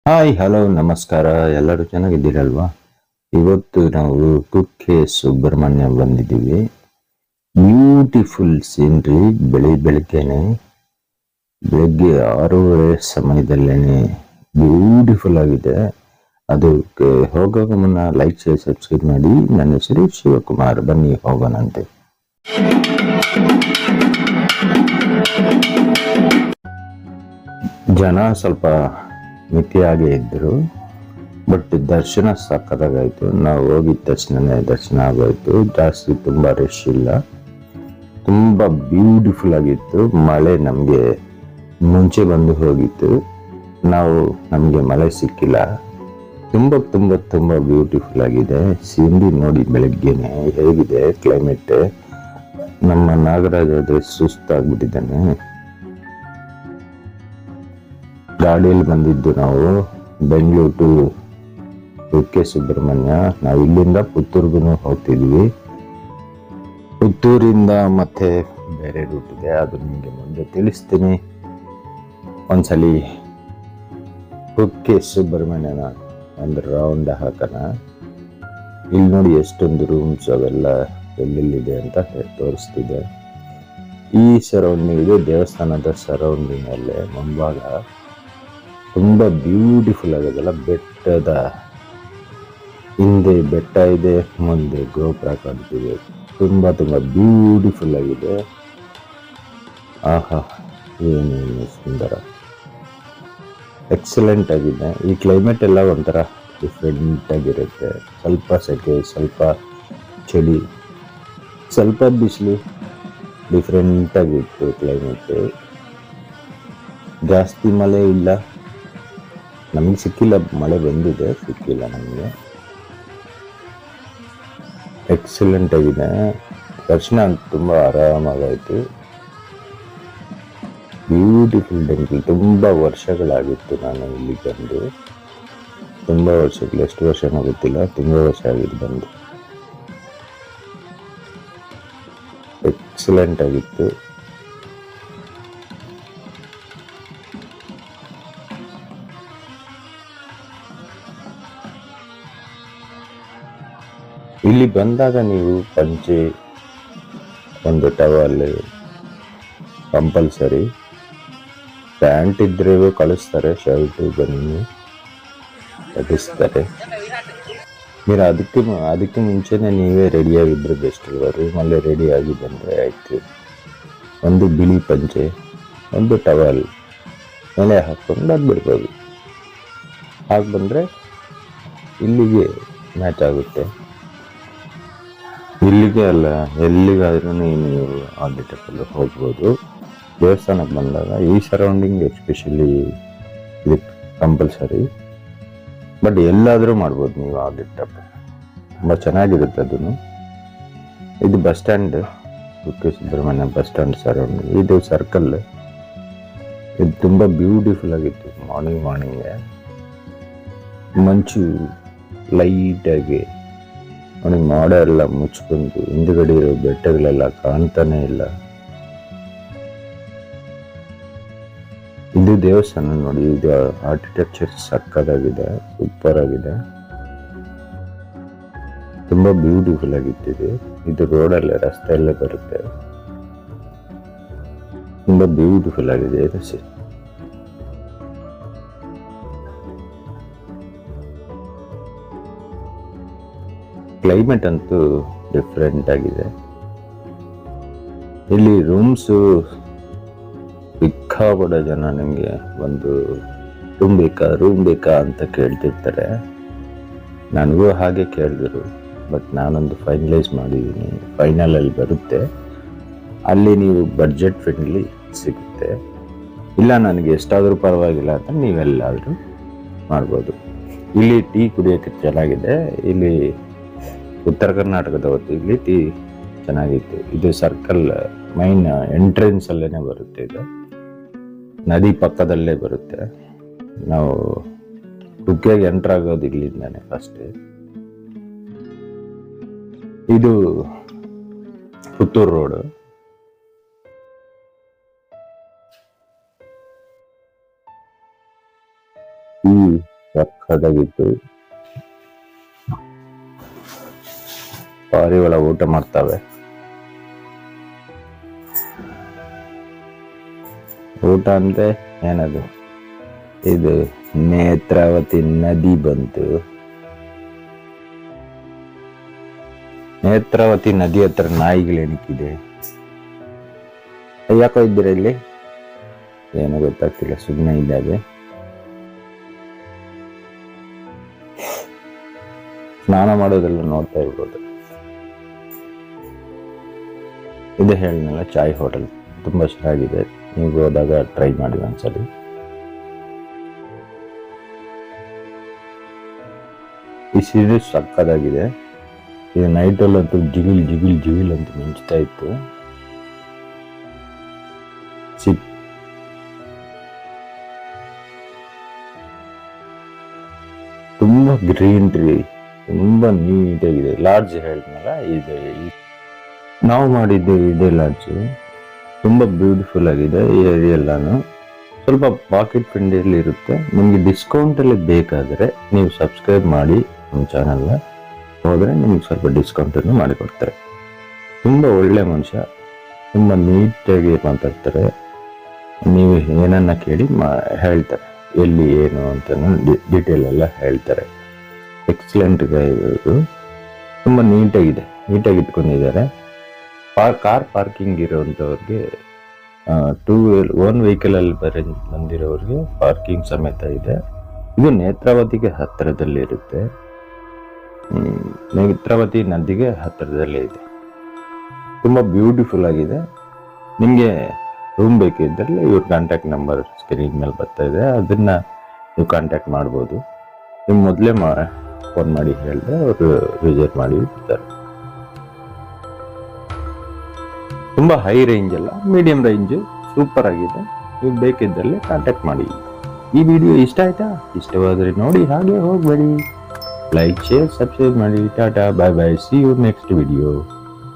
Hi, hello, ನಮಸ್ಕಾರ. ಎಲ್ಲರೂ ಚೆನ್ನಾಗಿದ್ದೀರಲ್ವಾ? ಇವತ್ತು ನಾವು ಕುಕ್ಕೆ ಸುಬ್ರಹ್ಮಣ್ಯ ಬಂದಿದ್ದೀವಿ. Beautiful scenery. ಬೆಳಿಗ್ಗೆನೆ ಬೆಳಗ್ಗೆ 6:30 ಸಮಯದಲ್ಲೇನೆ ಬ್ಯೂಟಿಫುಲ್ ಆಗಿದೆ. ಅದಕ್ಕೆ ಹೋಗೋಕೆ ಮುನ್ನ ಲೈಕ್, ಶೇರ್, ಸಬ್ಸ್ಕ್ರೈಬ್ ಮಾಡಿ. ನನ್ನ ಹೆಸರು ಶಿವಕುಮಾರ್. ಬನ್ನಿ ಹೋಗೋಣಂತೆ. ಜನ ಸ್ವಲ್ಪ ಮಿತಿಯಾಗೇ ಇದ್ರು, ಬಟ್ ದರ್ಶನ ಸಕ್ಕತ್ತಾಗಾಯ್ತು. ನಾವು ಹೋಗಿದ ತಕ್ಷಣನೇ ದರ್ಶನ ಆಗೋಯ್ತು. ಜಾಸ್ತಿ ತುಂಬಾ ರಶ್ ಇಲ್ಲ, ತುಂಬಾ ಬ್ಯೂಟಿಫುಲ್ ಆಗಿತ್ತು. ಮಳೆ ನಮಗೆ ಮುಂಚೆ ಬಂದು ಹೋಗಿತ್ತು, ನಮಗೆ ಮಳೆ ಸಿಕ್ಕಿಲ್ಲ. ತುಂಬಾ ತುಂಬಾ ತುಂಬಾ ಬ್ಯೂಟಿಫುಲ್ ಆಗಿದೆ. ಸೀನ್ರಿ ನೋಡಿ ಬೆಳಗ್ಗೆನೆ ಹೇಗಿದೆ ಕ್ಲೈಮೇಟ್. ನಮ್ಮ ನಾಗರಾಜ್ ಆದ್ರೆ ಸುಸ್ತಾಗ್ಬಿಟ್ಟಿದ್ದಾನೆ. ಗಾಡಿಯಲ್ಲಿ ಬಂದಿದ್ದು ನಾವು ಬೆಂಗಳೂರು ಟು ಕುಕ್ಕೆ ಸುಬ್ರಹ್ಮಣ್ಯ. ನಾವು ಇಲ್ಲಿಂದ ಪುತ್ತೂರ್ಗು ಹೋಗ್ತಿದ್ವಿ. ಪುತ್ತೂರಿಂದ ಮತ್ತೆ ಬೇರೆ ರೂಟ್ ಇದೆ, ಅದು ನಿಮಗೆ ಮುಂದೆ ತಿಳಿಸ್ತೀನಿ. ಒಂದ್ಸಲಿ ಕುಕ್ಕೆ ಸುಬ್ರಹ್ಮಣ್ಯನ ಒಂದು ರೌಂಡ್ ಹಾಕೋಣ. ಇಲ್ಲಿ ನೋಡಿ ಎಷ್ಟೊಂದು ರೂಮ್ಸ್ ಅವೆಲ್ಲ ಎಲ್ಲೆಲ್ಲಿದೆ ಅಂತ ತೋರಿಸ್ತಿದೆ. ಈ ಸರೌಂಡಿಂಗ್ ಇದೆ, ದೇವಸ್ಥಾನದ ಸರೌಂಡಿಂಗ್ ಅಲ್ಲೇ ಮುಂಭಾಗ ತುಂಬಾ ಬ್ಯೂಟಿಫುಲ್ ಆಗೋದಲ್ಲ. ಬೆಟ್ಟದ ಹಿಂದೆ ಬೆಟ್ಟ ಇದೆ, ಮುಂದೆ ಗೋಪುರ ಕಾಣ್ತಿದೆ. ತುಂಬಾ ತುಂಬಾ ಬ್ಯೂಟಿಫುಲ್ ಆಗಿದೆ. ಆಹಾ, ಏನೇನು ಸುಂದರ, ಎಕ್ಸಲೆಂಟ್ ಆಗಿದೆ. ಈ ಕ್ಲೈಮೇಟ್ ಎಲ್ಲ ಒಂಥರ ಡಿಫ್ರೆಂಟ್ ಆಗಿರುತ್ತೆ. ಸ್ವಲ್ಪ ಸೆಕೆ, ಸ್ವಲ್ಪ ಚಳಿ, ಸ್ವಲ್ಪ ಬಿಸಿಲು, ಡಿಫ್ರೆಂಟ್ ಆಗಿತ್ತು ಕ್ಲೈಮೇಟ್. ಜಾಸ್ತಿ ಮಳೆ ಇಲ್ಲ, ನಮಗೆ ಸಿಕ್ಕಿಲ್ಲ. ಮಳೆ ಬಂದಿದೆ, ಸಿಕ್ಕಿಲ್ಲ ನಮಗೆ. ಎಕ್ಸಲೆಂಟ್ ಆಗಿದೆ. ದರ್ಶನ ತುಂಬ ಆರಾಮಾಗಾಯಿತು. Beautiful temple. ತುಂಬ ವರ್ಷಗಳಾಗಿತ್ತು ನಾನು ಇಲ್ಲಿ ಬಂದು. ತುಂಬ ವರ್ಷಗಳು, ಎಷ್ಟು ವರ್ಷನೋ ಗೊತ್ತಿಲ್ಲ, ತುಂಬ ವರ್ಷ ಆಗಿದ್ದು ಬಂದು. ಎಕ್ಸಲೆಂಟ್ ಆಗಿತ್ತು. ಇಲ್ಲಿ ಬಂದಾಗ ನೀವು ಪಂಚೆ, ಒಂದು ಟವಲ್ ಕಂಪಲ್ಸರಿ. ಪ್ಯಾಂಟ್ ಇದ್ರೆ ಕಳಿಸ್ತಾರೆ, ಶರ್ಟು ಬನ್ನಿ ಕಳಿಸ್ತಾರೆ. మీరు ಅದಕ್ಕೆ ಮುಂಚೆನೇ ನೀವೇ ರೆಡಿಯಾಗಿದ್ದರೆ ಬೆಸ್ಟ್ ಅಲ್ವಾ. ರೂಮಲ್ಲೇ ರೆಡಿಯಾಗಿ ಬಂದರೆ ಆಯಿತು. ಒಂದು ಬಿಳಿ ಪಂಚೆ, ಒಂದು ಟವಲ್ ಮೇಲೆ ಹಾಕ್ಕೊಂಡು ಬಂದ್ಬಿಡ್ಬೋದು. ಹಾಗೆ ಬಂದರೆ ಇಲ್ಲಿಗೆ ಮ್ಯಾಚ್ ಆಗುತ್ತೆ. ಇಲ್ಲಿಗೆ ಅಲ್ಲ, ಎಲ್ಲಿಗಾದ್ರೂ ನೀವು ಆದಿ ಟೆಂಪಲ್ ಹೋಗ್ಬೋದು. ದೇವಸ್ಥಾನಕ್ಕೆ ಬಂದಾಗ ಈ ಸರೌಂಡಿಂಗ್ ಎಸ್ಪೆಷಲಿ ಇದು ಕಂಪಲ್ಸರಿ. ಬಟ್ ಎಲ್ಲಾದರೂ ಮಾಡ್ಬೋದು ನೀವು ಆದಿ ಟೆಂಪಲ್. ತುಂಬ ಚೆನ್ನಾಗಿರುತ್ತೆ ಅದನ್ನು. ಇದು bus stand, Kukke Subrahmanya bus stand surrounding. ಇದು ಸರ್ಕಲ್. ಇದು ತುಂಬ ಬ್ಯೂಟಿಫುಲ್ ಆಗಿತ್ತು. ಮಾರ್ನಿಂಗ್ಗೆ ಮಂಚು ಲೈಟಾಗಿ ಅವನಿಗೆ ಮೋಡ ಎಲ್ಲ ಮುಚ್ಕೊಂಡು ಹಿಂದುಗಡೆ ಇರೋ ಬೆಟ್ಟಗಳೆಲ್ಲ ಕಾಣ್ತಾನೆ ಇಲ್ಲ. ಇದು ದೇವಸ್ಥಾನ ನೋಡಿ. ಇದು ಆರ್ಕಿಟೆಕ್ಚರ್ ಸಕ್ಕತ್ತಾಗಿದೆ, ಸೂಪರ್ ಆಗಿದೆ, ತುಂಬಾ ಬ್ಯೂಟಿಫುಲ್ ಆಗಿತ್ತು. ಇದು ರೋಡಲ್ಲೇ, ರಸ್ತೆಯಲ್ಲೇ ಬರುತ್ತೆ. ತುಂಬಾ ಬ್ಯೂಟಿಫುಲ್ ಆಗಿದೆ ಇದು. ಕ್ಲೈಮೇಟ್ ಅಂತೂ ಡಿಫ್ರೆಂಟ್ ಆಗಿದೆ. ಇಲ್ಲಿ ರೂಮ್ಸು ಸಿಕ್ಕಾಪಟ್ಟೆ ಜನ ನಿಮಗೆ ಒಂದು ರೂಮ್ ಬೇಕಾ ಅಂತ ಕೇಳ್ತಿರ್ತಾರೆ. ನನಗೂ ಹಾಗೆ ಕೇಳಿದ್ರು, ಬಟ್ ನಾನೊಂದು ಫೈನಲೈಸ್ ಮಾಡಿದ್ದೀನಿ. ಫೈನಲಲ್ಲಿ ಬರುತ್ತೆ, ಅಲ್ಲಿ ನೀವು ಬಡ್ಜೆಟ್ ಫ್ರೆಂಡ್ಲಿ ಸಿಗುತ್ತೆ. ಇಲ್ಲ ನನಗೆ ಎಷ್ಟಾದರೂ ಪರವಾಗಿಲ್ಲ ಅಂತ ನೀವೆಲ್ಲಾದರೂ ಮಾಡ್ಬೋದು. ಇಲ್ಲಿ ಟೀ ಕುಡಿಯೋಕ್ಕೆ ಚೆನ್ನಾಗಿದೆ. ಇಲ್ಲಿ ಉತ್ತರ ಕರ್ನಾಟಕದ ಹೊತ್ತು ಇಲ್ಲಿ ಟೀ ಚೆನ್ನಾಗಿತ್ತು. ಇದು ಸರ್ಕಲ್ ಮೈನ್ ಎಂಟ್ರೆನ್ಸ್ ಅಲ್ಲೇನೆ ಬರುತ್ತೆ. ಇದು ನದಿ ಪಕ್ಕದಲ್ಲೇ ಬರುತ್ತೆ. ನಾವು ಕುಕ್ಕೆಗೆ ಎಂಟರ್ ಆಗೋದು ಇಲ್ಲಿಂದಾನೆ ಫಸ್ಟ್. ಇದು ಪುತ್ತೂರು ರೋಡ್. ಈ ಸಕ್ಕತ್ತಾಗಿತ್ತು. ಪಾರಿವಾಳ ಊಟ ಮಾಡ್ತಾವೆ. ಊಟ ಅಂದ್ರೆ ಏನದು, ಇದು ನೇತ್ರಾವತಿ ನದಿ ಬಂತು. ನೇತ್ರಾವತಿ ನದಿ ಹತ್ರ ನಾಯಿಗಳು ಎಣಿಕಿದೆ. ಯಾಕೋ ಇದ್ದೀರಾ ಇಲ್ಲಿ? ಏನು ಗೊತ್ತಾಗ್ತಿಲ್ಲ, ಸುಮ್ಮನೆ ಇದ್ದಾವೆ. ಸ್ನಾನ ಮಾಡೋದೆಲ್ಲ ನೋಡ್ತಾ ಇರ್ಬೋದು. ಇದು ಹೇಳಿದ್ನಲ್ಲ, ಚಾಯ್ ಹೋಟೆಲ್ ತುಂಬಾ ಚೆನ್ನಾಗಿದೆ. ನೀವು ಹೋದಾಗ ಟ್ರೈ ಮಾಡಿ ಒಂದ್ಸಲಿ. ಈ ಸೀರೀಸ್ ಸಕ್ಕತ್ತಾಗಿದೆ. ಇದು ನೈಟಲ್ಲಂತೂ ಜಿಗಿಲ್ ಜಿಗಿಲ್ ಜಿಗಿಲ್ ಅಂತ ಮಿಂಚ್ತಾ ಇತ್ತು. ತುಂಬಾ ಗ್ರೀನ್ರಿ, ತುಂಬಾ ನೀಟಾಗಿದೆ. ಲಾಡ್ಜ್ ಹೇಳಿದ್ನಲ್ಲ, ಇದು ನಾವು ಮಾಡಿದ್ದು ಇದೇ ಲಾಡ್ಜ್. ತುಂಬಾ ಬ್ಯೂಟಿಫುಲ್ ಆಗಿದೆ ಈ ಏರಿಯಾ ಎಲ್ಲಾನು. ಸ್ವಲ್ಪ ಪಾಕೆಟ್ ಫ್ರೆಂಡ್ಲಿ ಇರುತ್ತೆ. ನಿಮ್ಗೆ ಡಿಸ್ಕೌಂಟ್ ಅಲ್ಲಿ ಬೇಕಾದ್ರೆ ನೀವು ಸಬ್ಸ್ಕ್ರೈಬ್ ಮಾಡಿ ನಮ್ಮ ಚಾನಲ್ನ, ಹೋದ್ರೆ ನಿಮ್ಗೆ ಸ್ವಲ್ಪ ಡಿಸ್ಕೌಂಟ್ ಅನ್ನು ಮಾಡಿಕೊಡ್ತಾರೆ. ತುಂಬಾ ಒಳ್ಳೆ ಮನುಷ್ಯ, ತುಂಬಾ ನೀಟಾಗಿ ಮಾತಾಡ್ತಾರೆ. ನೀವು ಏನನ್ನ ಕೇಳಿ ಹೇಳ್ತಾರೆ, ಎಲ್ಲಿ ಏನು ಅಂತ ಡೀಟೇಲ್ ಎಲ್ಲ ಹೇಳ್ತಾರೆ. ಎಕ್ಸಲೆಂಟ್ ಇವರು, ತುಂಬಾ ನೀಟಾಗಿ ಇಟ್ಕೊಂಡಿದ್ದಾರೆ. ಕಾರ್ ಪಾರ್ಕಿಂಗ್ ಇರೋಂಥವ್ರಿಗೆ, ಓನ್ ವೆಹಿಕಲ್ ಅಲ್ಲಿ ಬಂದಿರೋರಿಗೆ ಪಾರ್ಕಿಂಗ್ ಸಮೇತ ಇದೆ. ಇದು ನೇತ್ರಾವತಿಗೆ ಹತ್ತಿರದಲ್ಲಿ ಇರುತ್ತೆ. ನೇತ್ರಾವತಿ ನದಿಗೆ ಹತ್ತಿರದಲ್ಲೇ ಇದೆ. ತುಂಬಾ ಬ್ಯೂಟಿಫುಲ್ ಆಗಿದೆ. ನಿಮಗೆ ರೂಮ್ ಬೇಕಿದ್ದಲ್ಲಿ ಇವ್ರ ಕಾಂಟ್ಯಾಕ್ಟ್ ನಂಬರ್ ಸ್ಕ್ರೀನ್ ಮೇಲೆ ಬರ್ತಾ ಇದೆ, ಅದನ್ನ ನೀವು ಕಾಂಟ್ಯಾಕ್ಟ್ ಮಾಡ್ಬೋದು. ನೀವು ಮೊದಲೇ ಫೋನ್ ಮಾಡಿ ಹೇಳಿದ್ರೆ ಅವರು ರಿಸರ್ವ್ ಮಾಡಿ ಇರ್ತಾರೆ. ತುಂಬಾ ಹೈ ರೇಂಜ್ ಅಲ್ಲ, ಮೀಡಿಯಂ ರೇಂಜ್, ಸೂಪರ್ ಆಗಿದೆ. ನೀವು ಬೇಕಿದ್ದಲ್ಲಿ ಕಾಂಟ್ಯಾಕ್ಟ್ ಮಾಡಿ. ಈ ವಿಡಿಯೋ ಇಷ್ಟ ಆಯ್ತಾ? ಇಷ್ಟವಾದರೆ ನೋಡಿ, ಹಾಗೆ ಹೋಗ್ಬೇಡಿ. ಲೈಕ್, ಶೇರ್, ಸಬ್ಸ್ಕ್ರೈಬ್ ಮಾಡಿ. ಟಾಟಾ, ಬಾಯ್ ಬಾಯ್, ಸಿ ಯು ನೆಕ್ಸ್ಟ್ ವಿಡಿಯೋ.